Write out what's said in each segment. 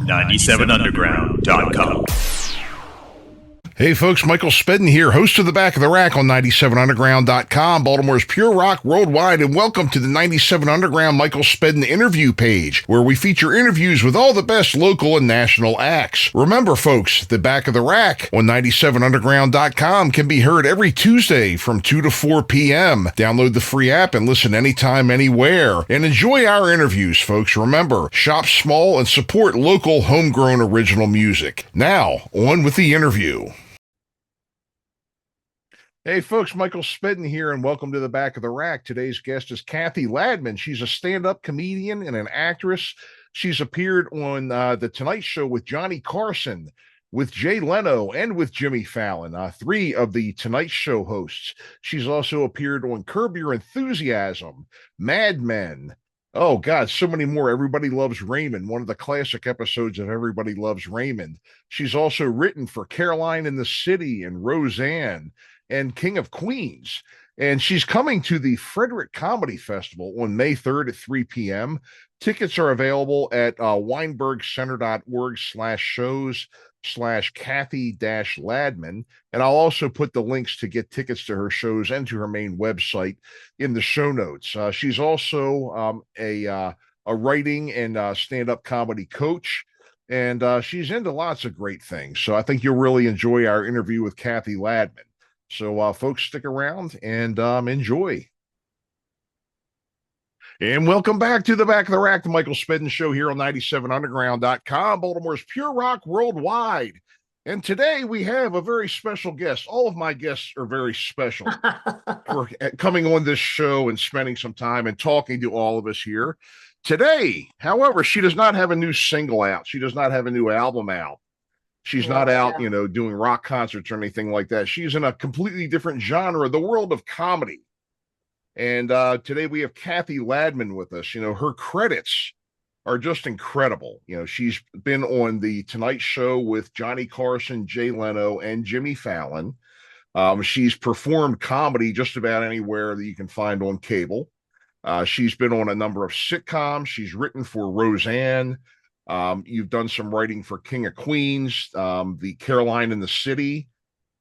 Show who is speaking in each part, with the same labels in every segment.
Speaker 1: 97underground.com.
Speaker 2: Hey folks, Michael Spedden here, host of The Back of the Rack on 97underground.com, Baltimore's pure rock worldwide, and welcome to the 97 Underground Michael Spedden interview page, where we feature interviews with all the best local and national acts. Remember folks, The Back of the Rack on 97underground.com can be heard every Tuesday from 2 to 4 p.m. Download the free app and listen anytime, anywhere, and enjoy our interviews, folks. Remember, shop small and support local homegrown original music. Now, on with the interview. Hey folks, Michael Spedden here, and welcome to The Back of the Rack. Today's guest is Cathy Ladman. She's a stand-up comedian and an actress. She's appeared on The Tonight Show with Johnny Carson, with Jay Leno, and with Jimmy Fallon, three of the Tonight Show hosts. She's also appeared on Curb Your Enthusiasm, Mad Men. Oh God, so many more. Everybody Loves Raymond, one of the classic episodes of Everybody Loves Raymond. She's also written for Caroline in the City and Roseanne and King of Queens. And she's coming to the Frederick Comedy Festival on May 3rd at 3 p.m. Tickets are available at weinbergcenter.org/shows/Cathy-Ladman. And I'll also put the links to get tickets to her shows and to her main website in the show notes. She's also a writing and stand-up comedy coach. And she's into lots of great things. So I think you'll really enjoy our interview with Cathy Ladman. So, folks, stick around and enjoy. And welcome back to The Back of the Rack, the Michael Spedden Show here on 97underground.com, Baltimore's pure rock worldwide. And today we have a very special guest. All of my guests are very special for coming on this show and spending some time and talking to all of us here. Today, however, she does not have a new single out. She does not have a new album out. She's not out, doing rock concerts or anything like that. She's in a completely different genre, the world of comedy. And today we have Cathy Ladman with us. Her credits are just incredible. She's been on The Tonight Show with Johnny Carson, Jay Leno, and Jimmy Fallon. She's performed comedy just about anywhere that you can find on cable. She's been on a number of sitcoms. She's written for Roseanne. You've done some writing for King of Queens, the Caroline in the City.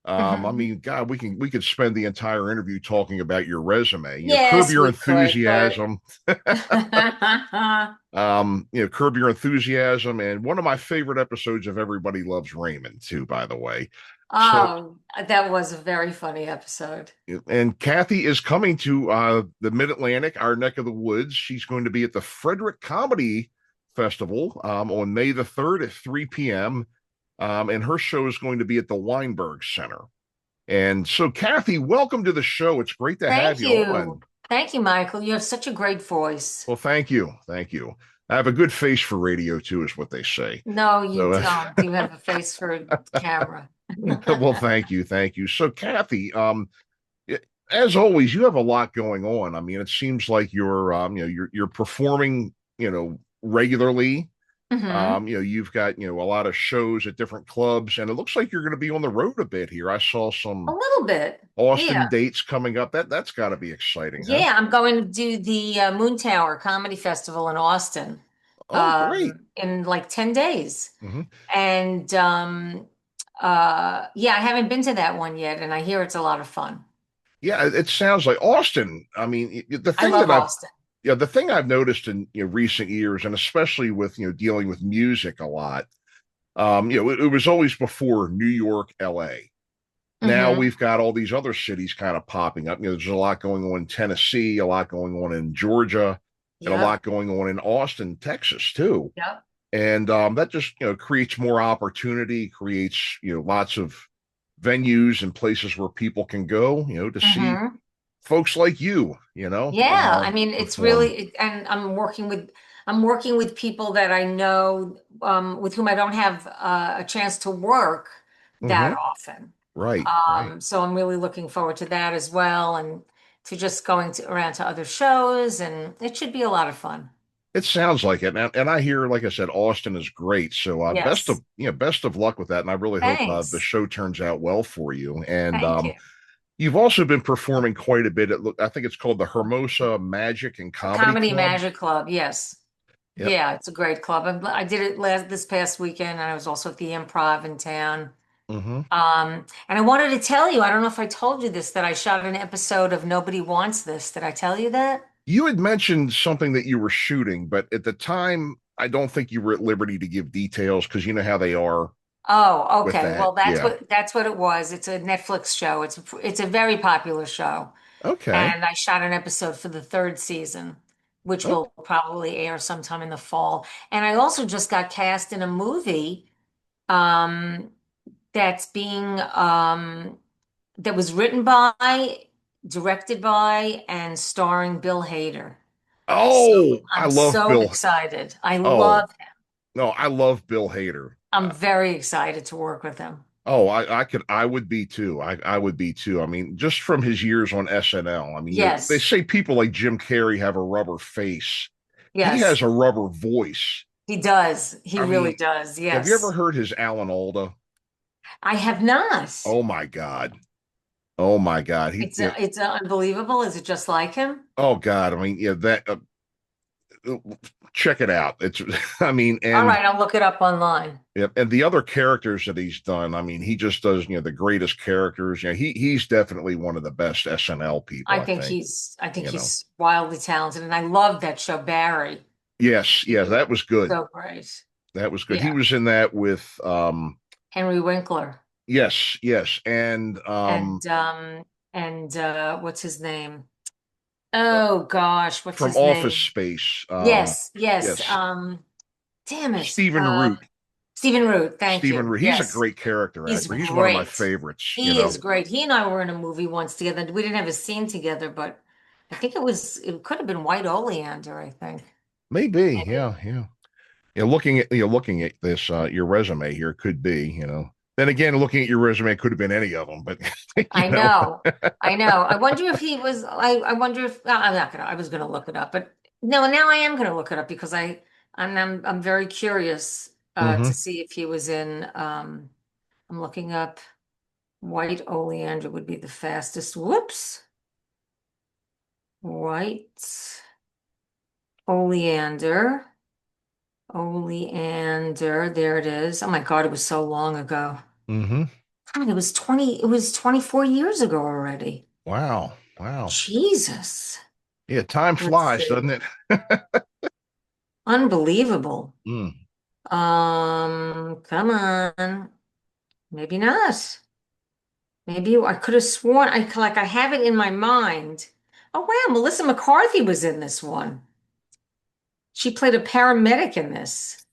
Speaker 2: I mean, God, we could spend the entire interview talking about your resume. Curb Your Enthusiasm. Curb Your Enthusiasm, and one of my favorite episodes of Everybody Loves Raymond, too, by the way.
Speaker 3: That was a very funny episode.
Speaker 2: And Cathy is coming to the Mid-Atlantic, our neck of the woods. She's going to be at the Frederick Comedy Festival on May the 3rd at 3 p.m. And her show is going to be at the Weinberg Center. And so, Cathy, welcome to the show. It's great to have you on.
Speaker 3: Thank you, Michael. You have such a great voice.
Speaker 2: Well, thank you. Thank you. I have a good face for radio, too, is what they say.
Speaker 3: No, you don't. You have a face for camera.
Speaker 2: Well, thank you. Thank you. So, Cathy, as always, you have a lot going on. I mean, it seems like you're performing, regularly. You've got a lot of shows at different clubs, and it looks like you're going to be on the road a bit here. I saw a
Speaker 3: little bit
Speaker 2: Austin dates coming up. That's got to be exciting.
Speaker 3: Yeah, I'm going to do the Moon Tower Comedy Festival in Austin.
Speaker 2: Great!
Speaker 3: In like 10 days, and I haven't been to that one yet, and I hear it's a lot of fun.
Speaker 2: Yeah, it sounds like Austin. I mean,
Speaker 3: I love Austin.
Speaker 2: The thing I've noticed in recent years, and especially with dealing with music a lot, it was always before New York, LA. Now we've got all these other cities kind of popping up. There's a lot going on in Tennessee, a lot going on in Georgia, and a lot going on in Austin, Texas too.
Speaker 3: Yep.
Speaker 2: And that just creates more opportunity, creates lots of venues and places where people can go, to see folks like you,
Speaker 3: I mean, it's really, and I'm working with people that I know, with whom I don't have a chance to work that often.
Speaker 2: Right.
Speaker 3: So I'm really looking forward to that as well, and to just going around to other shows, and it should be a lot of fun.
Speaker 2: It sounds like it, and I hear, like I said, Austin is great. So best of luck with that, and I really hope the show turns out well for you. And
Speaker 3: Thank you.
Speaker 2: You've also been performing quite a bit at, I think it's called the Hermosa Magic and Comedy Club.
Speaker 3: Magic Club, yes.
Speaker 2: Yep.
Speaker 3: Yeah, it's a great club. I did it this past weekend, and I was also at the Improv in town.
Speaker 2: Hmm.
Speaker 3: And I wanted to tell you, I don't know if I told you this, that I shot an episode of Nobody Wants This. Did I tell you that?
Speaker 2: You had mentioned something that you were shooting, but at the time, I don't think you were at liberty to give details because you know how they are
Speaker 3: Oh,
Speaker 2: with
Speaker 3: okay.
Speaker 2: that.
Speaker 3: Well, that's
Speaker 2: Yeah.
Speaker 3: what it was. It's a Netflix show. It's a very popular show.
Speaker 2: Okay.
Speaker 3: And I shot an episode for the third season, which
Speaker 2: Oh,
Speaker 3: will probably air sometime in the fall. And I also just got cast in a movie um that's being that was written by, directed by, and starring Bill Hader. So
Speaker 2: oh, I
Speaker 3: I'm
Speaker 2: love
Speaker 3: so
Speaker 2: Bill.
Speaker 3: excited. I
Speaker 2: Oh,
Speaker 3: love him.
Speaker 2: no, I love Bill Hader.
Speaker 3: I'm very excited to work with him.
Speaker 2: Oh, I would be too. I would be too. I mean, just from his years on SNL. I mean, they
Speaker 3: Yes.
Speaker 2: say people like Jim Carrey have a rubber face. He has
Speaker 3: Yes.
Speaker 2: a rubber voice.
Speaker 3: He does. He
Speaker 2: I
Speaker 3: really
Speaker 2: mean,
Speaker 3: does.
Speaker 2: have you ever
Speaker 3: Yes.
Speaker 2: heard his Alan Alda?
Speaker 3: I have not.
Speaker 2: Oh my God. Oh my God. He,
Speaker 3: It's
Speaker 2: you know,
Speaker 3: it's unbelievable. Is it just like him?
Speaker 2: oh God. I mean, yeah, that check it out. It's, I mean,
Speaker 3: All
Speaker 2: and
Speaker 3: right, I'll look it up online.
Speaker 2: yeah, and the other characters that he's done. I mean, he just does, the greatest characters. He's definitely one of the best SNL people, I think.
Speaker 3: I think
Speaker 2: You know,
Speaker 3: he's wildly talented, and I love that show, Barry.
Speaker 2: yes,
Speaker 3: He
Speaker 2: yes,
Speaker 3: was
Speaker 2: that was good.
Speaker 3: so great.
Speaker 2: That was good. He
Speaker 3: Yeah,
Speaker 2: was in that with
Speaker 3: Henry Winkler
Speaker 2: yes, yes, and
Speaker 3: and what's his name?
Speaker 2: uh,
Speaker 3: Oh gosh, what's
Speaker 2: from
Speaker 3: his
Speaker 2: Office
Speaker 3: name?
Speaker 2: Space.
Speaker 3: Yes, yes.
Speaker 2: Yes,
Speaker 3: Damn it.
Speaker 2: Stephen Root.
Speaker 3: Stephen Root. Thank
Speaker 2: Stephen
Speaker 3: you.
Speaker 2: Root. He's a
Speaker 3: Yes,
Speaker 2: great character
Speaker 3: he's
Speaker 2: actor. He's one of my
Speaker 3: great.
Speaker 2: favorites,
Speaker 3: He is great. He and I were in a movie once together. We didn't have a scene together, but I think it could have been White Oleander, I think.
Speaker 2: Maybe,
Speaker 3: Maybe.
Speaker 2: yeah, yeah. Looking at this, your resume here could be, Then again, looking at your resume, it could have been any of them, but you
Speaker 3: I
Speaker 2: know.
Speaker 3: know. I know. I wonder if he was, I wonder if, I'm not gonna, I was gonna look it up, but no, now I am gonna look it up because I'm very curious,
Speaker 2: Hmm.
Speaker 3: to see if he was in, I'm looking up White Oleander would be the fastest. Whoops. White Oleander. Oleander. There it is. Oh my God, it was so long ago.
Speaker 2: Hmm.
Speaker 3: God, it was 24 years ago already.
Speaker 2: Wow, wow.
Speaker 3: Jesus.
Speaker 2: Yeah, time
Speaker 3: Let's
Speaker 2: flies,
Speaker 3: see.
Speaker 2: doesn't it?
Speaker 3: Unbelievable.
Speaker 2: Mm.
Speaker 3: Come on. Maybe not. Maybe I could have sworn I have it in my mind. Oh wow, Melissa McCarthy was in this one. She played a paramedic in this.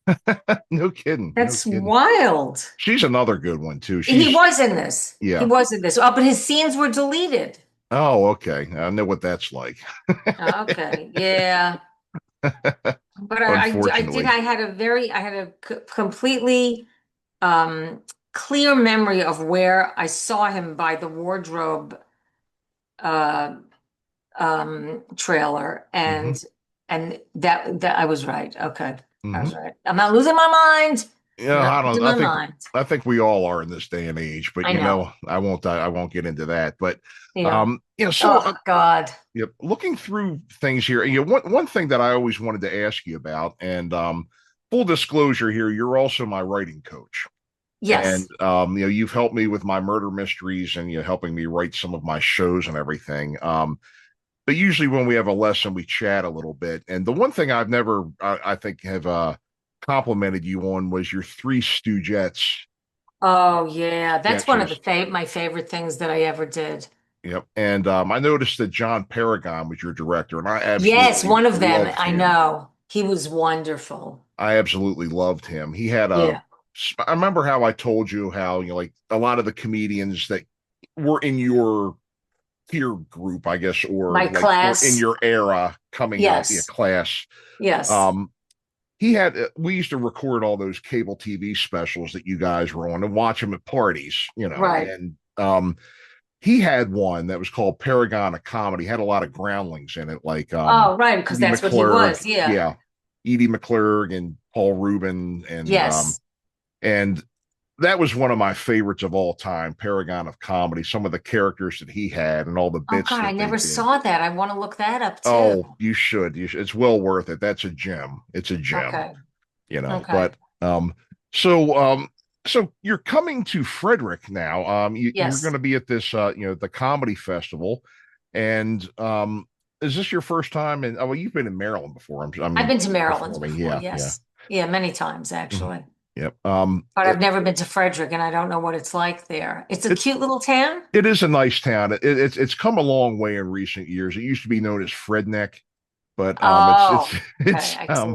Speaker 2: No kidding, no
Speaker 3: That's
Speaker 2: kidding.
Speaker 3: wild.
Speaker 2: She's another good one too.
Speaker 3: He
Speaker 2: She's
Speaker 3: was in this. He
Speaker 2: yeah.
Speaker 3: was in this. Oh, but his scenes were deleted.
Speaker 2: Oh, okay. I know what that's like.
Speaker 3: Okay. Yeah. But
Speaker 2: Unfortunately.
Speaker 3: I had a completely um clear memory of where I saw him by the wardrobe uh trailer,
Speaker 2: Hmm.
Speaker 3: and that I was right. Okay. I was
Speaker 2: Hmm.
Speaker 3: right. I'm not losing my mind. I'm
Speaker 2: Yeah,
Speaker 3: not
Speaker 2: I don't.
Speaker 3: losing my mind.
Speaker 2: I think we all are in this day and age. But
Speaker 3: I know.
Speaker 2: I won't get into that. But
Speaker 3: Yeah.
Speaker 2: so
Speaker 3: Oh God.
Speaker 2: looking through things here, one thing that I always wanted to ask you about, and full disclosure here, you're also my writing coach. And
Speaker 3: Yes.
Speaker 2: you've helped me with my murder mysteries and helping me write some of my shows and everything. But usually when we have a lesson, we chat a little bit. And the one thing I've never, I think, have complimented you on was your Three Stoogettes
Speaker 3: Oh yeah. That's one of the
Speaker 2: sketches.
Speaker 3: my favorite things that I ever did.
Speaker 2: Yep. And I noticed that John Paragon was your director, and I
Speaker 3: Yes,
Speaker 2: absolutely
Speaker 3: one of them.
Speaker 2: loved
Speaker 3: I
Speaker 2: him.
Speaker 3: know. He was wonderful.
Speaker 2: I absolutely loved him. He had
Speaker 3: Yeah.
Speaker 2: I remember how I told you how, like a lot of the comedians that were in your peer group, I guess,
Speaker 3: My
Speaker 2: or in
Speaker 3: class.
Speaker 2: your era coming up,
Speaker 3: Yes.
Speaker 2: class.
Speaker 3: Yes.
Speaker 2: Um, he had we used to record all those cable TV specials that you guys were on and watch them at parties,
Speaker 3: Right.
Speaker 2: and he had one that was called Paragon of Comedy, had a lot of groundlings in it, like
Speaker 3: Oh, right, because
Speaker 2: Edie
Speaker 3: that's what he
Speaker 2: McClurg,
Speaker 3: was. Yeah.
Speaker 2: yeah, Edie McClurg and Paul Rubin,
Speaker 3: Yes.
Speaker 2: and that was one of my favorites of all time, Paragon of Comedy. Some of the characters that he had and all the
Speaker 3: Oh
Speaker 2: bits
Speaker 3: God, I
Speaker 2: that they
Speaker 3: never
Speaker 2: did.
Speaker 3: saw that. I want to look that up too.
Speaker 2: Oh, you should. You should. It's well worth it. That's a gem. It's a gem,
Speaker 3: Okay.
Speaker 2: you know.
Speaker 3: Okay.
Speaker 2: But so so you're coming to Frederick now. You're going
Speaker 3: Yes.
Speaker 2: to be at this the comedy festival, and is this your first time? And oh, well, you've been in Maryland before. I
Speaker 3: I've
Speaker 2: mean,
Speaker 3: been to Maryland
Speaker 2: performing.
Speaker 3: before.
Speaker 2: Yeah.
Speaker 3: Yes. Yeah, many times
Speaker 2: Mhm.
Speaker 3: actually.
Speaker 2: Yep.
Speaker 3: But I've never been to Frederick and I don't know what it's like there. It's a
Speaker 2: It
Speaker 3: cute little town.
Speaker 2: it is a nice town. It's come a long way in recent years. It used to be known as Fredneck, but
Speaker 3: Oh, okay.
Speaker 2: it's
Speaker 3: I see.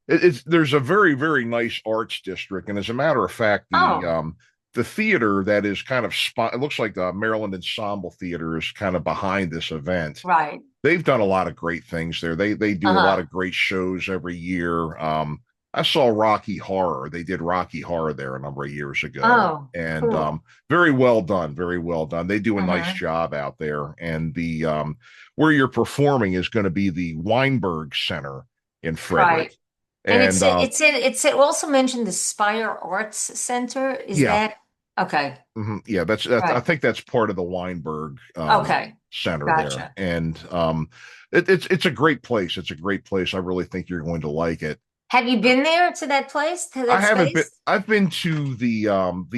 Speaker 2: it's there's a very nice arts district, and as a matter of fact,
Speaker 3: Oh,
Speaker 2: the theater that is kind of it looks like the Maryland Ensemble Theater is kind of behind this event.
Speaker 3: right.
Speaker 2: They've done a lot of great things there. They do a lot
Speaker 3: Uh-huh.
Speaker 2: of great shows every year. I saw Rocky Horror. They did Rocky Horror there a number of years ago,
Speaker 3: Oh,
Speaker 2: and
Speaker 3: cool.
Speaker 2: very well done, very well done. They do a nice
Speaker 3: Hmm.
Speaker 2: job out there, and the where you're performing is going to be the Weinberg Center in Frederick,
Speaker 3: Right. And
Speaker 2: and
Speaker 3: it also mentioned the Spire Arts Center. Is
Speaker 2: yeah,
Speaker 3: that okay?
Speaker 2: yeah, that's I
Speaker 3: Right.
Speaker 2: think that's part of the Weinberg
Speaker 3: Okay.
Speaker 2: Center there,
Speaker 3: Gotcha.
Speaker 2: and it's a great place. It's a great place. I really think you're going to like it.
Speaker 3: Have you been there to that place, to
Speaker 2: I
Speaker 3: that
Speaker 2: haven't been.
Speaker 3: space?
Speaker 2: I've been to the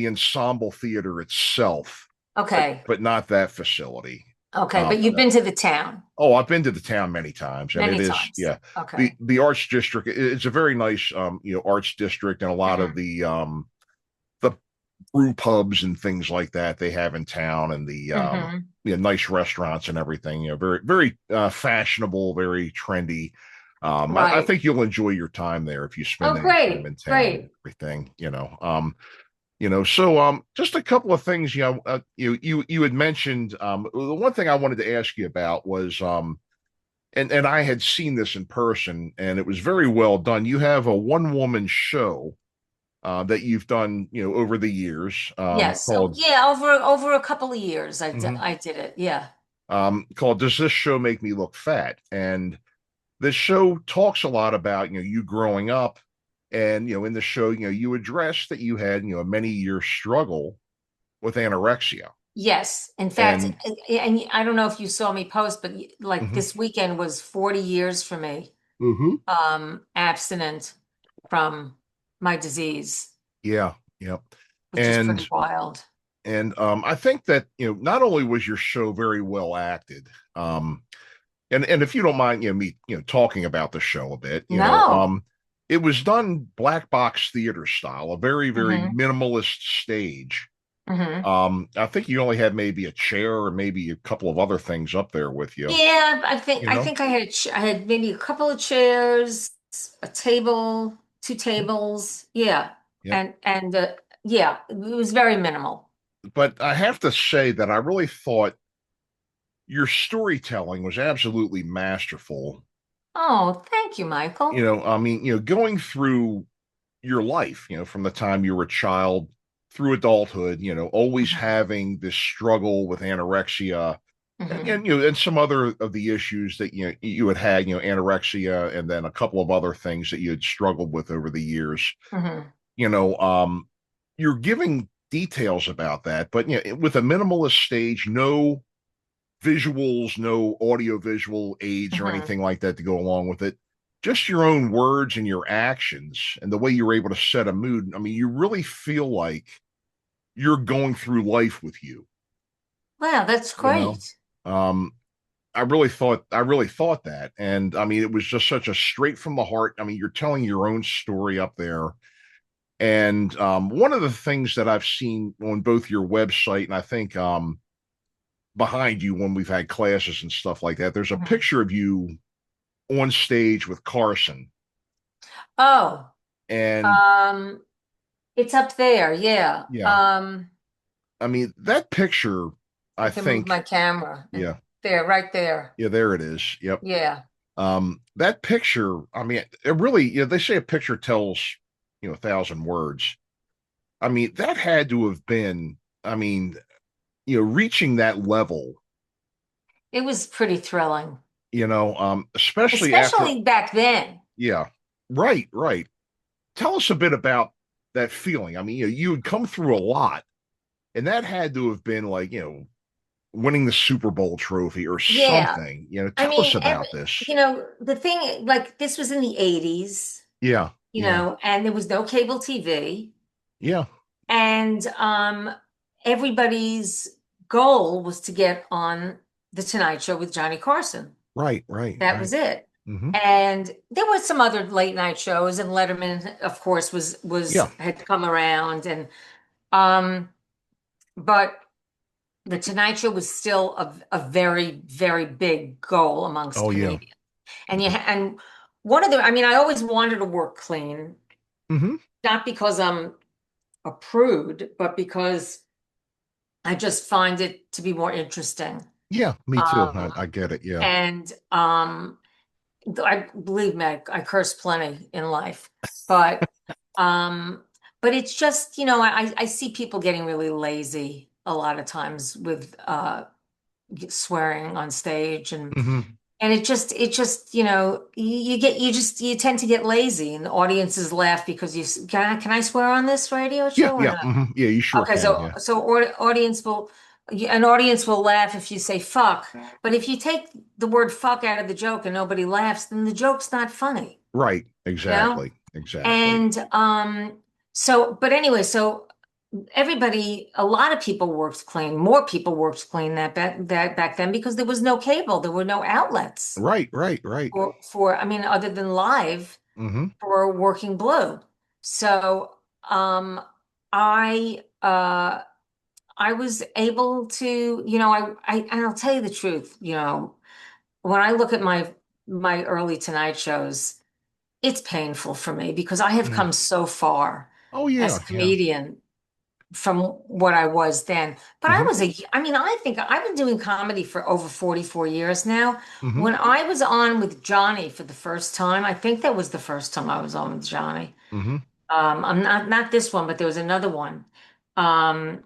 Speaker 2: ensemble theater itself,
Speaker 3: Okay.
Speaker 2: but not that facility.
Speaker 3: Okay. But you've
Speaker 2: No.
Speaker 3: been to the town
Speaker 2: Oh, I've been to the town many times, and it
Speaker 3: many
Speaker 2: is,
Speaker 3: times.
Speaker 2: yeah,
Speaker 3: Okay.
Speaker 2: the arts district. It's a very nice arts district, and a lot of
Speaker 3: Hmm.
Speaker 2: the brew pubs and things like that they have in town, and the
Speaker 3: Hmm.
Speaker 2: nice restaurants and everything. Very fashionable, very trendy. I
Speaker 3: Right.
Speaker 2: think you'll enjoy your time there if you spend
Speaker 3: Oh,
Speaker 2: any time
Speaker 3: great.
Speaker 2: in town and
Speaker 3: Great.
Speaker 2: everything. So just a couple of things. You had mentioned the one thing I wanted to ask you about was and I had seen this in person, and it was very well done. You have a one woman show that you've done, over the years,
Speaker 3: Yes. Oh,
Speaker 2: called
Speaker 3: yeah. Over a couple of years,
Speaker 2: Mhm.
Speaker 3: I did it. Yeah.
Speaker 2: Called "Does This Show Make Me Look Fat?" And this show talks a lot about you growing up, and in the show, you address that you had a many year struggle with anorexia,
Speaker 3: Yes. In fact,
Speaker 2: and
Speaker 3: and I don't know if you saw me post, but like
Speaker 2: Mhm.
Speaker 3: this weekend was 40 years for me,
Speaker 2: Mhm.
Speaker 3: abstinent from my disease,
Speaker 2: Yeah, yeah,
Speaker 3: which is
Speaker 2: and
Speaker 3: pretty wild.
Speaker 2: I think that not only was your show very well acted, and if you don't mind, me talking about the show a bit,
Speaker 3: No.
Speaker 2: it was done black box theater style, a very
Speaker 3: Hmm.
Speaker 2: minimalist stage.
Speaker 3: Hmm.
Speaker 2: I think you only had maybe a chair or maybe a couple of other things up there with you,
Speaker 3: Yeah,
Speaker 2: you
Speaker 3: I
Speaker 2: know?
Speaker 3: think I had maybe a couple of chairs, a table, two tables. Yeah.
Speaker 2: Yep.
Speaker 3: And yeah, it was very minimal.
Speaker 2: But I have to say that I really thought your storytelling was absolutely masterful.
Speaker 3: Oh, thank you, Michael.
Speaker 2: I mean, going through your life, from the time you were a child through adulthood, always
Speaker 3: Hmm.
Speaker 2: having this struggle with anorexia
Speaker 3: Hmm.
Speaker 2: and some other of the issues that you had, anorexia, and then a couple of other things that you had struggled with over the years.
Speaker 3: Hmm.
Speaker 2: You know, um, you're giving details about that, but with a minimalist stage, no visuals, no audio visual aids or
Speaker 3: Hmm.
Speaker 2: anything like that to go along with it. Just your own words and your actions and the way you're able to set a mood. I mean, you really feel like you're going through life with you,
Speaker 3: Wow, that's
Speaker 2: you know.
Speaker 3: great.
Speaker 2: Um, I really thought that. And I mean, it was just such a straight from the heart. I mean, you're telling your own story up there. And one of the things that I've seen on both your website and I think behind you when we've had classes and stuff like that, there's a
Speaker 3: Mhm.
Speaker 2: picture of you on stage with Carson.
Speaker 3: Oh,
Speaker 2: And
Speaker 3: um, it's up there. Yeah.
Speaker 2: yeah, I mean, that picture, I
Speaker 3: I can move
Speaker 2: think,
Speaker 3: my camera and
Speaker 2: yeah,
Speaker 3: there, right there.
Speaker 2: yeah, there it is. Yep.
Speaker 3: Yeah.
Speaker 2: That picture, I mean, it really, they say a picture tells, 1,000 words. I mean, that had to have been, I mean, reaching that level,
Speaker 3: It was pretty thrilling,
Speaker 2: especially after,
Speaker 3: especially back then.
Speaker 2: yeah, right. Tell us a bit about that feeling? I mean, you had come through a lot, and that had to have been like, winning the Super Bowl trophy or
Speaker 3: Yeah.
Speaker 2: something.
Speaker 3: I
Speaker 2: Tell us
Speaker 3: mean,
Speaker 2: about this.
Speaker 3: the thing, like, this was in the 80s,
Speaker 2: Yeah, yeah,
Speaker 3: and there was no cable TV.
Speaker 2: yeah.
Speaker 3: And everybody's goal was to get on the Tonight Show with Johnny Carson.
Speaker 2: Right, right,
Speaker 3: That
Speaker 2: right.
Speaker 3: was it.
Speaker 2: Hmm.
Speaker 3: And there was some other late night shows, and Letterman, of course, was
Speaker 2: Yeah.
Speaker 3: had come around, and um, but the Tonight Show was still a very, very big goal amongst
Speaker 2: Oh, yeah.
Speaker 3: comedians. And one of the, I mean, I always wanted to work clean,
Speaker 2: Hmm.
Speaker 3: not because I'm a prude, but because I just find it to be more interesting.
Speaker 2: Yeah, me too. I
Speaker 3: Um,
Speaker 2: get it. Yeah.
Speaker 3: and I believe me, I curse plenty in life, but um, but it's just, I see people getting really lazy a lot of times with swearing on stage,
Speaker 2: Hmm.
Speaker 3: and it just you tend to get lazy, and the audiences laugh because can I swear on this radio
Speaker 2: Yeah,
Speaker 3: show or
Speaker 2: yeah.
Speaker 3: not?
Speaker 2: Hmm. Yeah, you sure
Speaker 3: Okay,
Speaker 2: can.
Speaker 3: so
Speaker 2: Yeah.
Speaker 3: an audience will laugh if you say fuck, but if you take the word fuck out of the joke and nobody laughs, then the joke's not funny,
Speaker 2: Right.
Speaker 3: you know?
Speaker 2: Exactly. Exactly.
Speaker 3: And but anyway, so a lot of people worked clean. More people worked clean that back then because there was no cable, there were no outlets
Speaker 2: Right, right, right.
Speaker 3: I mean, other than live
Speaker 2: Hmm.
Speaker 3: for Working Blue. So um, I I was able to, and I'll tell you the truth, when I look at my early Tonight shows, it's painful for me because I have
Speaker 2: Hmm.
Speaker 3: come so far
Speaker 2: Oh,
Speaker 3: as
Speaker 2: yeah,
Speaker 3: a
Speaker 2: yeah.
Speaker 3: comedian from what I was then. But
Speaker 2: Hmm.
Speaker 3: I mean, I think I've been doing comedy for over 44 years now.
Speaker 2: Hmm.
Speaker 3: When I was on with Johnny for the first time, I think that was the first time I was on with Johnny.
Speaker 2: Hmm.
Speaker 3: I'm not this one, but there was another one. Um,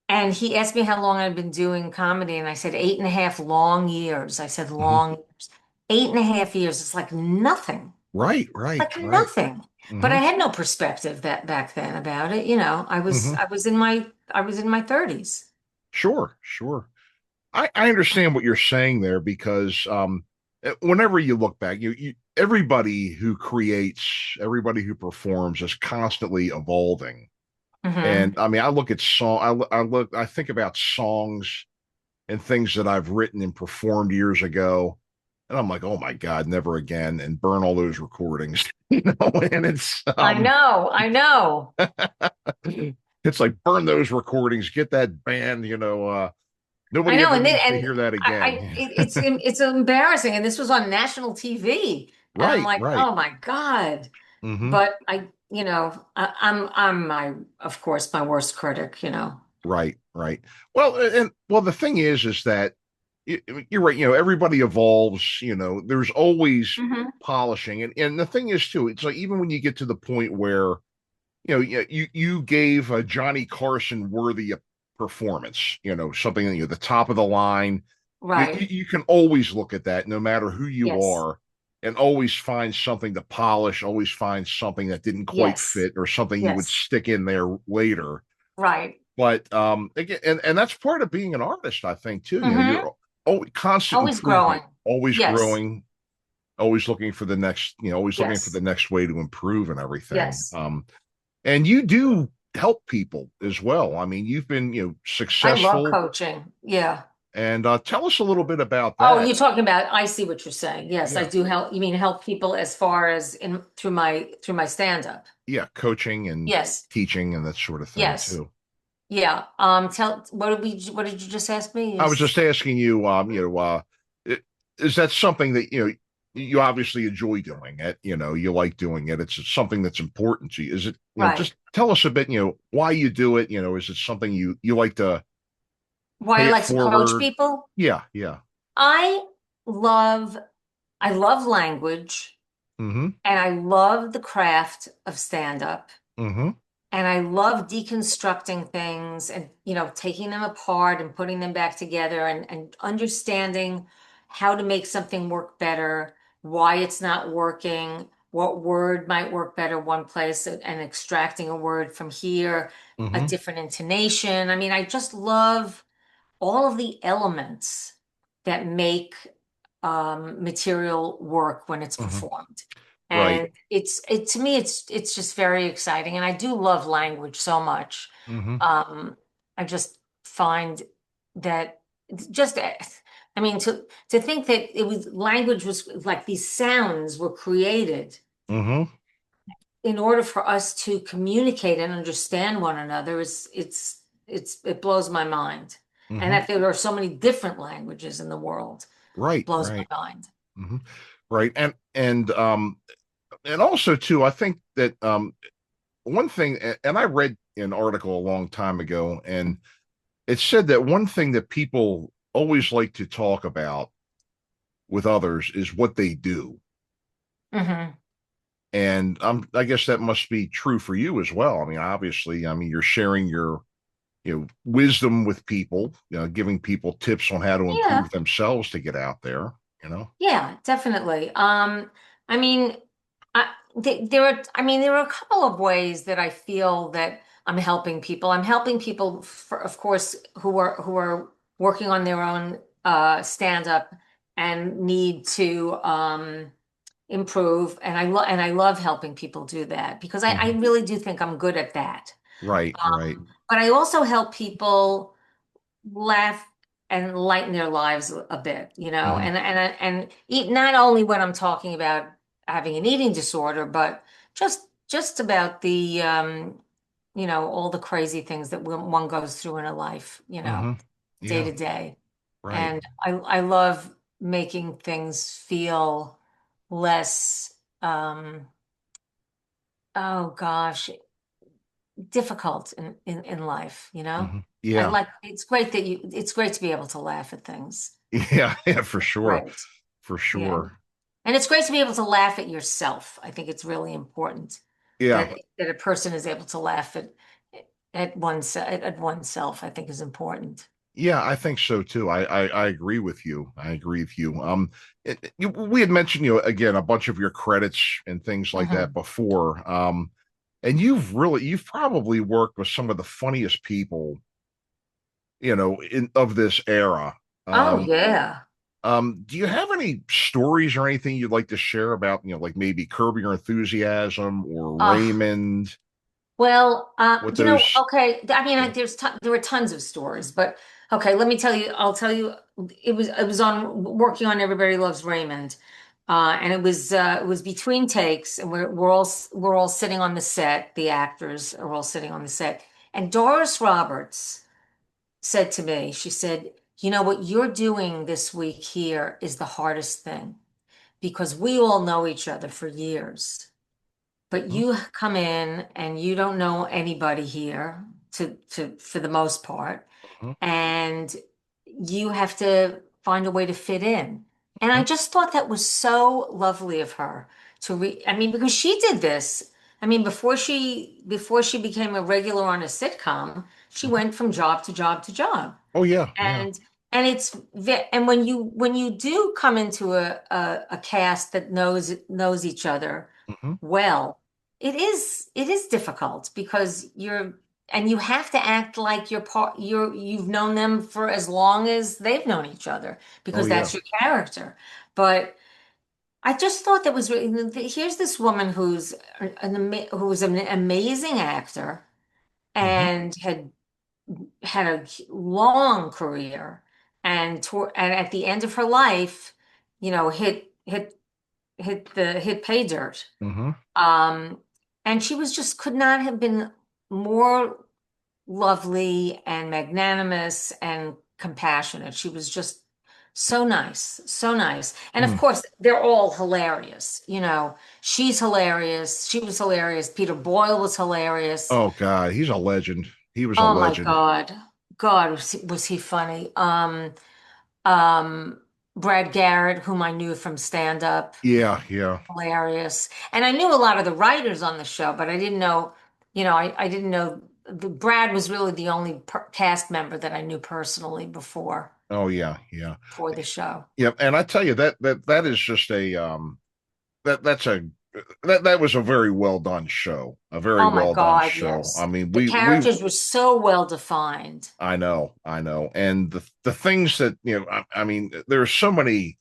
Speaker 3: and he asked me how long I'd been doing comedy, and I said 8.5 long years. I said
Speaker 2: Hmm.
Speaker 3: long years. 8.5 years. It's like nothing.
Speaker 2: Right, right,
Speaker 3: Like
Speaker 2: right.
Speaker 3: nothing. But
Speaker 2: Hmm.
Speaker 3: I had no perspective that back then about it.
Speaker 2: Hmm.
Speaker 3: I was in my 30s.
Speaker 2: Sure, sure. I understand what you're saying there because whenever you look back, everybody who creates, everybody who performs is constantly evolving.
Speaker 3: Hmm.
Speaker 2: And I mean, I look at I think about songs and things that I've written and performed years ago, and I'm like, oh my God, never again, and burn all those recordings, and
Speaker 3: I know, I know.
Speaker 2: it's like burn those recordings, get that band,
Speaker 3: I
Speaker 2: nobody
Speaker 3: know,
Speaker 2: ever
Speaker 3: and then
Speaker 2: needs to hear that again.
Speaker 3: it's embarrassing, and this was on national TV, and I'm
Speaker 2: Right,
Speaker 3: like,
Speaker 2: right.
Speaker 3: oh my God.
Speaker 2: Hmm.
Speaker 3: But I'm of course my worst critic.
Speaker 2: Right, right. Well, and well, the thing is that you're right. Everybody evolves. There's always
Speaker 3: Hmm.
Speaker 2: polishing, and the thing is too. It's like even when you get to the point where you gave a Johnny Carson worthy a performance. Something the top of the line.
Speaker 3: Right.
Speaker 2: You can always look at that, no matter who you
Speaker 3: Yes.
Speaker 2: are, and always find something to polish. Always find something that didn't quite
Speaker 3: Yes.
Speaker 2: fit, or something you would
Speaker 3: Yes.
Speaker 2: stick in there later.
Speaker 3: Right.
Speaker 2: But again, and that's part of being an artist, I think, too.
Speaker 3: Hmm.
Speaker 2: You're always constant
Speaker 3: Always growing.
Speaker 2: improvement, always
Speaker 3: Yes.
Speaker 2: growing, always looking for the next, always looking for the
Speaker 3: Yes.
Speaker 2: next way to improve and everything.
Speaker 3: Yes.
Speaker 2: And you do help people as well. I mean, you've been,
Speaker 3: I love
Speaker 2: successful,
Speaker 3: coaching. Yeah.
Speaker 2: and tell us a little bit about
Speaker 3: Oh,
Speaker 2: that.
Speaker 3: you're talking about, I see what you're saying. Yes, I
Speaker 2: Yeah,
Speaker 3: do help. You mean help people as far as in through my stand-up.
Speaker 2: yeah, coaching and
Speaker 3: Yes.
Speaker 2: teaching and that sort of thing
Speaker 3: Yes.
Speaker 2: too.
Speaker 3: Yeah. What did you just ask me?
Speaker 2: I was just asking you, i- is that something that you obviously enjoy doing it? You like doing it. It's something that's important to you. Is it?
Speaker 3: Right.
Speaker 2: Just tell us a bit. Why you do it. Is it something you like to
Speaker 3: Why
Speaker 2: pay
Speaker 3: I
Speaker 2: it
Speaker 3: like to coach
Speaker 2: forward?
Speaker 3: people?
Speaker 2: Yeah, yeah.
Speaker 3: I love I love language,
Speaker 2: Mm-hmm.
Speaker 3: and I love the craft of stand-up.
Speaker 2: Mm-hmm.
Speaker 3: And I love deconstructing things and, taking them apart and putting them back together, and understanding how to make something work better, why it's not working, what word might work better one place and extracting a word from here, a
Speaker 2: Mm-hmm.
Speaker 3: different intonation. I mean, I just love all of the elements that make material work when it's
Speaker 2: Mm-hmm.
Speaker 3: performed.
Speaker 2: Right.
Speaker 3: And it to me it's just very exciting. And I do love language so much.
Speaker 2: Mm-hmm.
Speaker 3: Um, I just find that just I mean to think that it was language was like these sounds were created
Speaker 2: Mm-hmm.
Speaker 3: in order for us to communicate and understand one another is it blows my mind. And
Speaker 2: Mm-hmm.
Speaker 3: that there are so many different languages in the world
Speaker 2: Right.
Speaker 3: blows
Speaker 2: Right.
Speaker 3: my mind.
Speaker 2: Mm-hmm. Right. And also too, I think that one thing, and I read an article a long time ago, and it said that one thing that people always like to talk about with others is what they do.
Speaker 3: Hmm.
Speaker 2: And I guess that must be true for you as well. I mean, obviously, I mean, you're sharing your, wisdom with people, giving people tips on how to
Speaker 3: Yeah,
Speaker 2: improve themselves to get out there, you know?
Speaker 3: yeah, definitely. I mean, there are, I mean, there are a couple of ways that I feel that I'm helping people. I'm helping people, of course, who are working on their own stand up and need to improve. And I love helping people do that because I
Speaker 2: Hmm.
Speaker 3: really do think I'm good at that.
Speaker 2: Right, right.
Speaker 3: But I also help people laugh and lighten their lives a bit,
Speaker 2: Hmm.
Speaker 3: and eat not only when I'm talking about having an eating disorder, but just about the all the crazy things that one goes through in a life,
Speaker 2: Hmm.
Speaker 3: day
Speaker 2: Yeah,
Speaker 3: to day.
Speaker 2: right.
Speaker 3: And I love making things feel less oh gosh, difficult in life,
Speaker 2: Hmm.
Speaker 3: I
Speaker 2: Yeah.
Speaker 3: like it's great to be able to laugh at things.
Speaker 2: Yeah, yeah, for sure.
Speaker 3: Right.
Speaker 2: For
Speaker 3: Yeah.
Speaker 2: sure.
Speaker 3: And it's great to be able to laugh at yourself. I think it's really important
Speaker 2: Yeah.
Speaker 3: that a person is able to laugh at oneself, I think is important.
Speaker 2: Yeah, I think so too. I agree with you. I agree with you. We had mentioned, again, a bunch of your credits and things like that
Speaker 3: Hmm.
Speaker 2: before. And you've probably worked with some of the funniest people, in of this era.
Speaker 3: Oh
Speaker 2: Um,
Speaker 3: yeah.
Speaker 2: do you have any stories or anything you'd like to share about, like maybe Curb Your Enthusiasm or
Speaker 3: Uh,
Speaker 2: Raymond?
Speaker 3: Well,
Speaker 2: What those?
Speaker 3: okay. I mean,
Speaker 2: Yeah.
Speaker 3: there were tons of stories, but okay. Let me tell you. I'll tell you. It was on working on Everybody Loves Raymond, and it was between takes, and we're all sitting on the set. The actors are all sitting on the set, and Doris Roberts said to me, she said, "You know what you're doing this week here is the hardest thing because we all know each other for years." But
Speaker 2: Mhm.
Speaker 3: you come in and you don't know anybody here for the most part,
Speaker 2: Mhm.
Speaker 3: and you have to find a way to fit in. And I
Speaker 2: Mhm.
Speaker 3: just thought that was so lovely of her I mean, because she did this. I mean, before she became a regular on a sitcom, she
Speaker 2: Mhm.
Speaker 3: went from job to job to job.
Speaker 2: Oh yeah, yeah.
Speaker 3: And and when you do come into a cast that knows each other
Speaker 2: Hmm.
Speaker 3: well, it is difficult because you have to act like you've known them for as long as they've known each other
Speaker 2: Oh
Speaker 3: because
Speaker 2: yeah.
Speaker 3: that's your character. But I just thought that was really, here's this woman who was an amazing actor
Speaker 2: Hmm.
Speaker 3: and had a long career and at the end of her life, hit pay dirt.
Speaker 2: Hmm.
Speaker 3: Um, and she was just could not have been more lovely and magnanimous and compassionate. She was just so nice, so nice. And of
Speaker 2: Mm.
Speaker 3: course, they're all hilarious. She's hilarious. She was hilarious. Peter Boyle was hilarious.
Speaker 2: Oh God, he's a legend. He was a
Speaker 3: Oh my
Speaker 2: legend.
Speaker 3: God. God, was he funny. Um, Brad Garrett, whom I knew from stand up,
Speaker 2: Yeah, yeah.
Speaker 3: hilarious. And I knew a lot of the writers on the show, but I didn't know, I didn't know Brad was really the only cast member that I knew personally
Speaker 2: Oh yeah, yeah.
Speaker 3: before the show.
Speaker 2: Yep. And I tell you that is just that's a that was a very well done show. A very
Speaker 3: Oh my
Speaker 2: well done
Speaker 3: God,
Speaker 2: show. I
Speaker 3: yes.
Speaker 2: mean,
Speaker 3: The
Speaker 2: we
Speaker 3: characters were so well defined.
Speaker 2: I know, and the things that I mean, there's so many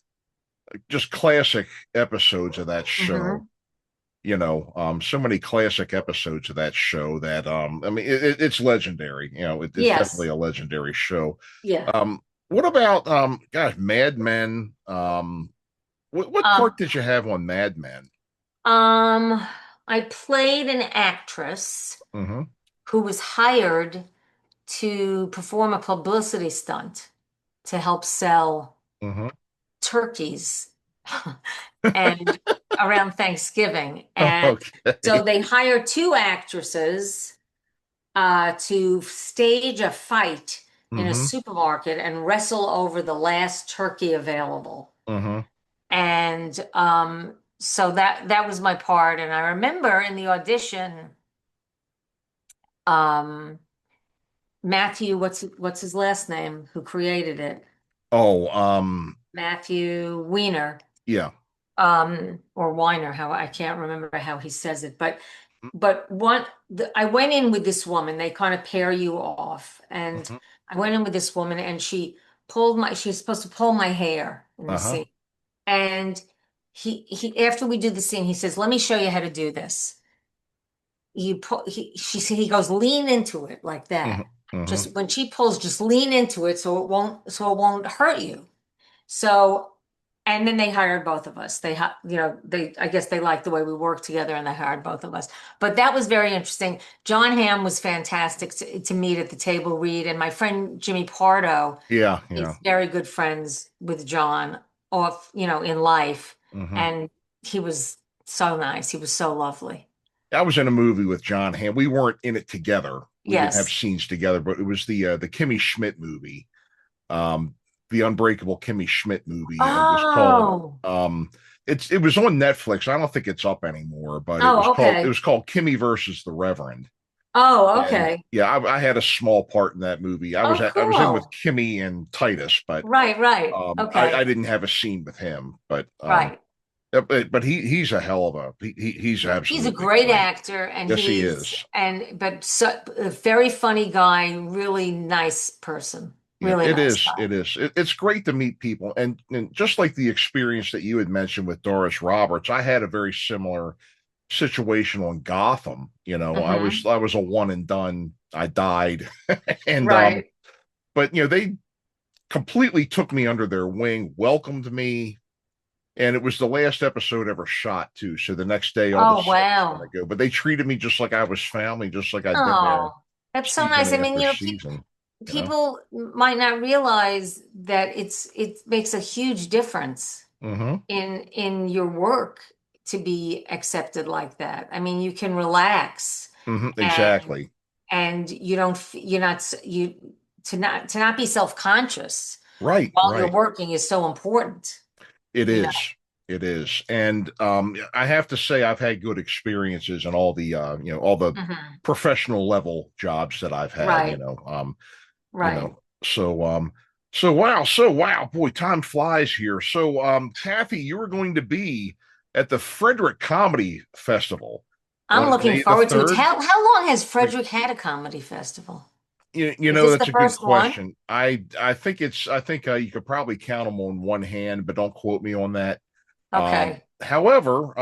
Speaker 2: just classic episodes of that show.
Speaker 3: Hmm.
Speaker 2: So many classic episodes of that show that I mean, it's legendary. It's definitely
Speaker 3: Yes.
Speaker 2: a legendary show.
Speaker 3: Yeah.
Speaker 2: Um, what about gosh, Mad Men? What
Speaker 3: Um,
Speaker 2: part did you have on Mad Men?
Speaker 3: um, I played an actress
Speaker 2: Mm-hmm.
Speaker 3: who was hired to perform a publicity stunt to help sell
Speaker 2: Mm-hmm.
Speaker 3: turkeys and around Thanksgiving. And so
Speaker 2: Okay.
Speaker 3: they hired two actresses to stage a fight in a
Speaker 2: Mm-hmm.
Speaker 3: supermarket and wrestle over the last turkey available.
Speaker 2: Mm-hmm.
Speaker 3: And so that was my part. And I remember in the audition, um, Matthew, what's his last name, who created it?
Speaker 2: Oh,
Speaker 3: Matthew Weiner,
Speaker 2: yeah.
Speaker 3: or Weiner, how I can't remember how he says it, but I went in with this woman. They kind of pair you off, and
Speaker 2: Mm-hmm.
Speaker 3: I went in with this woman, and she's supposed to pull my hair in the
Speaker 2: Uh-huh.
Speaker 3: scene. And he after we do the scene, he says, "Let me show you how to do this." He goes, "Lean into it like
Speaker 2: Mm-hmm.
Speaker 3: that.
Speaker 2: Mm-hmm.
Speaker 3: Just when she pulls, just lean into it so it won't hurt you." So, and then they hired both of us. I guess they liked the way we worked together and they hired both of us. But that was very interesting. John Hamm was fantastic to meet at the table read. And my friend Jimmy Pardo
Speaker 2: Yeah, yeah.
Speaker 3: is very good friends with John in life.
Speaker 2: Mm-hmm.
Speaker 3: And he was so nice. He was so lovely.
Speaker 2: I was in a movie with John Hamm. We weren't in it together. We didn't have
Speaker 3: Yes.
Speaker 2: scenes together, but it was the Kimmy Schmidt movie, um, the Unbreakable Kimmy Schmidt movie, and it was called
Speaker 3: Oh,
Speaker 2: it was on Netflix. I don't think it's up anymore, but
Speaker 3: oh,
Speaker 2: it
Speaker 3: okay.
Speaker 2: was called Kimmy versus the Reverend.
Speaker 3: Oh,
Speaker 2: And
Speaker 3: okay.
Speaker 2: yeah, I had a small part in that movie.
Speaker 3: Oh,
Speaker 2: I was in with
Speaker 3: cool.
Speaker 2: Kimmy and Titus, but
Speaker 3: Right, right.
Speaker 2: I
Speaker 3: Okay.
Speaker 2: didn't have a scene with him.
Speaker 3: Right.
Speaker 2: But he's a hell of a he's
Speaker 3: He's a
Speaker 2: absolutely
Speaker 3: great
Speaker 2: great.
Speaker 3: actor, and
Speaker 2: Yes, he is.
Speaker 3: a very funny guy, really nice person,
Speaker 2: Yeah,
Speaker 3: really
Speaker 2: it
Speaker 3: nice
Speaker 2: is.
Speaker 3: guy.
Speaker 2: It's great to meet people, and just like the experience that you had mentioned with Doris Roberts, I had a very similar situation on Gotham.
Speaker 3: Hmm.
Speaker 2: I was a one and done. I died, and
Speaker 3: Right.
Speaker 2: but they completely took me under their wing, welcomed me, and it was the last episode ever shot too. So the next day, all the
Speaker 3: Oh,
Speaker 2: set was going
Speaker 3: wow.
Speaker 2: to go, but they treated me just like I was family, just like I'd been there
Speaker 3: Oh, that's so
Speaker 2: season
Speaker 3: nice. I mean,
Speaker 2: after season. You know.
Speaker 3: people might not realize that it makes a huge difference
Speaker 2: Mm-hmm.
Speaker 3: in your work to be accepted like that. I mean, you can relax
Speaker 2: Mm-hmm.
Speaker 3: and
Speaker 2: Exactly.
Speaker 3: you don't you're not you to not be self-conscious
Speaker 2: Right.
Speaker 3: while you're
Speaker 2: Right.
Speaker 3: working is so important,
Speaker 2: It
Speaker 3: you know.
Speaker 2: is. It is. And I have to say I've had good experiences in all the all the
Speaker 3: Hmm.
Speaker 2: professional level jobs that I've had,
Speaker 3: Right,
Speaker 2: you
Speaker 3: right.
Speaker 2: know. So boy, time flies here. So Kathy, you were going to be at the Frederick Comedy Festival
Speaker 3: I'm
Speaker 2: on
Speaker 3: looking
Speaker 2: May the
Speaker 3: forward to it.
Speaker 2: 3rd.
Speaker 3: How long has Frederick had a comedy festival? Is this the
Speaker 2: That's a good
Speaker 3: first one?
Speaker 2: question. I think you could probably count them on one hand, but don't quote me on that.
Speaker 3: Okay.
Speaker 2: However,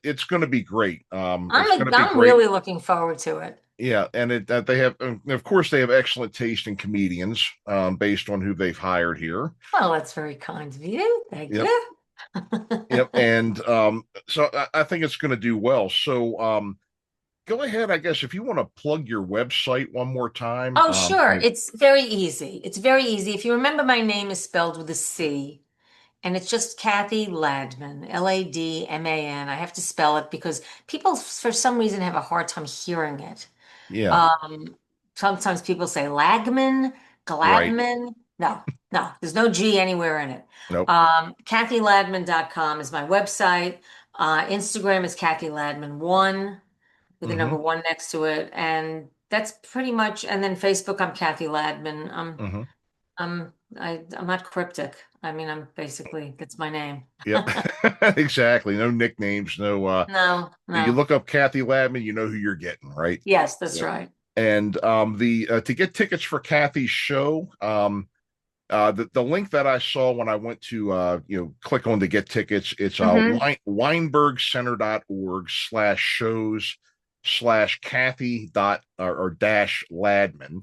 Speaker 2: it's going to be great. It's going to be
Speaker 3: I'm
Speaker 2: great.
Speaker 3: really looking forward to it.
Speaker 2: Yeah, and they have, of course, they have excellent taste in comedians, based on who they've hired here.
Speaker 3: Well, that's very kind of you. Thank
Speaker 2: Yep,
Speaker 3: you.
Speaker 2: yep, and so I think it's going to do well. So, go ahead, I guess, if you want to plug your website one more time.
Speaker 3: Oh, sure. It's very easy. It's very easy. If you remember, my name is spelled with a C, and it's just Cathy Ladman, Ladman. I have to spell it because people, for some reason, have a hard time hearing it.
Speaker 2: Yeah,
Speaker 3: Um, Sometimes people say Lagman,
Speaker 2: right.
Speaker 3: Gladman. No, no, there's no G anywhere in it.
Speaker 2: Nope.
Speaker 3: CathyLadman.com is my website. Instagram is Cathy Ladman 1 with the
Speaker 2: Mm-hmm.
Speaker 3: number 1 next to it. And that's pretty much, and then Facebook, I'm Cathy Ladman.
Speaker 2: Mm-hmm.
Speaker 3: I'm not cryptic. I mean, that's my name.
Speaker 2: Yep. Exactly. No nicknames, no
Speaker 3: No,
Speaker 2: you
Speaker 3: no.
Speaker 2: look up Cathy Ladman, you know who you're getting, right?
Speaker 3: Yes, that's
Speaker 2: Yep.
Speaker 3: right.
Speaker 2: And the to get tickets for Cathy's show, the link that I saw when I went to click on to get tickets, it's weinbergcenter.org/shows/Cathy or dash Ladman.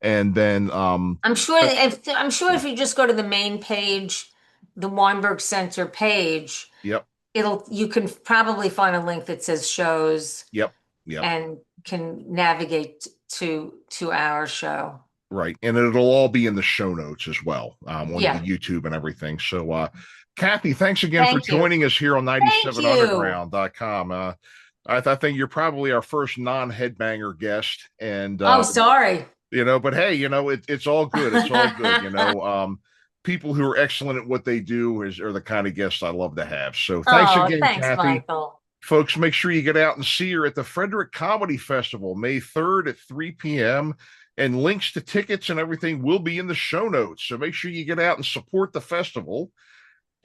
Speaker 2: And then
Speaker 3: I'm sure if you just go to the main page, the Weinberg Center page,
Speaker 2: yep,
Speaker 3: you can probably find a link that says shows
Speaker 2: yep,
Speaker 3: and can navigate to our show.
Speaker 2: right. And it'll all be in the show notes as well, on the
Speaker 3: Yeah.
Speaker 2: YouTube and everything. So Cathy, thanks again for
Speaker 3: Thank you.
Speaker 2: joining us here on
Speaker 3: Thank you.
Speaker 2: 97underground.com. I think you're probably our first non-headbanger guest, and
Speaker 3: Oh, sorry.
Speaker 2: but hey, it's all good. It's all good. People who are excellent at what they do are the kind of guests I love to have. So thanks again,
Speaker 3: thanks,
Speaker 2: Cathy.
Speaker 3: Michael.
Speaker 2: Folks, make sure you get out and see her at the Frederick Comedy Festival, May 3rd at 3 p.m. And links to tickets and everything will be in the show notes. So make sure you get out and support the festival.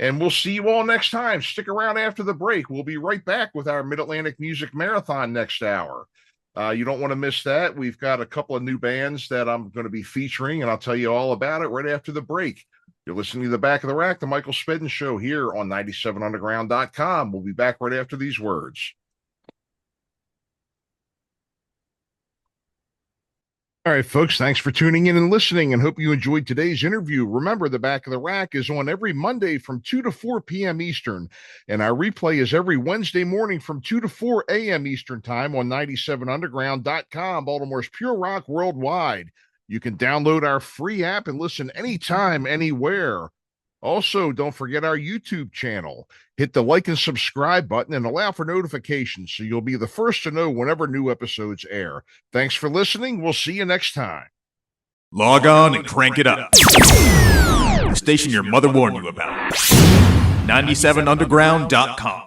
Speaker 2: And we'll see you all next time. Stick around after the break. We'll be right back with our Mid-Atlantic Music Marathon next hour. You don't want to miss that. We've got a couple of new bands that I'm going to be featuring, and I'll tell you all about it right after the break. You're listening to The Back of the Rack, the Michael Spedden Show here on 97underground.com. We'll be back right after these words. All right, folks, thanks for tuning in and listening, and hope you enjoyed today's interview. Remember, The Back of the Rack is on every Monday from 2 to 4 p.m. Eastern, and our replay is every Wednesday morning from 2 to 4 a.m. Eastern Time on 97underground.com, Baltimore's Pure Rock worldwide. You can download our free app and listen anytime, anywhere. Also, don't forget our YouTube channel. Hit the like and subscribe button and allow for notifications so you'll be the first to know whenever new episodes air. Thanks for listening. We'll see you next time.
Speaker 1: Log on and crank it up. The station your mother warned you about. 97underground.com.